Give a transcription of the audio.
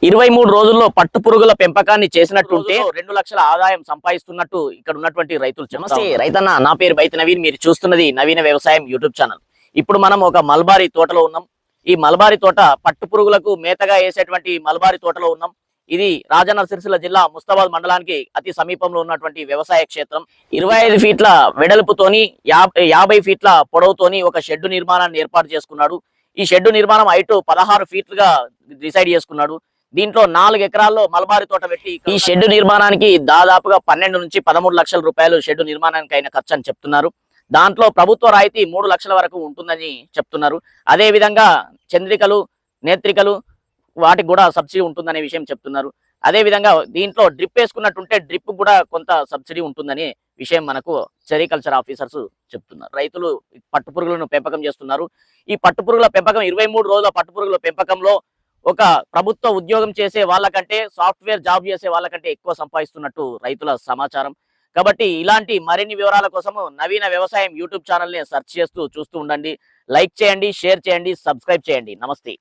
23 రోజుల్లో పట్టు పురుగుల పెంపకాన్ని చేసినట్టుంటే 2 లక్షల ఆదాయం సంపాదిస్తున్నట్టు ఇక్కడ ఉన్నటువంటి రైతులు నమస్తే రైతన్న, నా పేరు బైతి నవీన్. మీరు చూస్తున్నది నవీన వ్యవసాయం యూట్యూబ్ ఛానల్. ఇప్పుడు మనం ఒక మల్బారీ తోటలో ఉన్నాం. ఈ మల్బారీ తోట పట్టు పురుగులకు మేతగా వేసేటువంటి మల్బారీ తోటలో ఉన్నాం. ఇది రాజన్న సిరిసిల్ల జిల్లా ముస్తాబాద్ మండలానికి అతి సమీపంలో ఉన్నటువంటి వ్యవసాయ క్షేత్రం. 25 ఫీట్ల వెడల్పుతోని 50 ఫీట్ల పొడవుతోని ఒక షెడ్ నిర్మాణాన్ని ఏర్పాటు చేసుకున్నాడు. ఈ షెడ్ నిర్మాణం హైట్ 16 ఫీట్లుగా డిసైడ్ చేసుకున్నాడు. దీంట్లో 4 ఎకరాల్లో మల్బారీ తోట పెట్టి ఈ షెడ్ నిర్మాణానికి దాదాపుగా 12 నుంచి 13 లక్షల రూపాయలు షెడ్ నిర్మాణానికి అయిన ఖర్చు అని చెప్తున్నారు. దాంట్లో ప్రభుత్వ రాయితీ 3 లక్షల వరకు ఉంటుందని చెప్తున్నారు. అదే విధంగా చంద్రికలు, నేత్రికలు వాటికి కూడా సబ్సిడీ ఉంటుందనే విషయం చెప్తున్నారు. అదే విధంగా దీంట్లో డ్రిప్ వేసుకున్నట్టుంటే డ్రిప్ కూడా కొంత సబ్సిడీ ఉంటుందనే విషయం మనకు సెరికల్చర్ ఆఫీసర్స్ చెప్తున్నారు. రైతులు పట్టుపురుగులను పెంపకం చేస్తున్నారు. ఈ పట్టుపురుగుల పెంపకం 23 రోజుల పట్టుపురుగుల పెంపకంలో ఒక ప్రభుత్వ ఉద్యోగం చేసే వాళ్ళకంటే సాఫ్ట్వేర్ జాబ్ చేసే వాళ్ళకంటే ఎక్కువ సంపాదిస్తున్నట్టు రైతుల సమాచారం. కాబట్టి ఇలాంటి మరిన్ని వివరాల కోసము నవీన వ్యవసాయం యూట్యూబ్ ఛానల్ని సెర్చ్ చేస్తూ చూస్తూ ఉండండి. లైక్ చేయండి, షేర్ చేయండి, సబ్స్క్రైబ్ చేయండి. నమస్తే.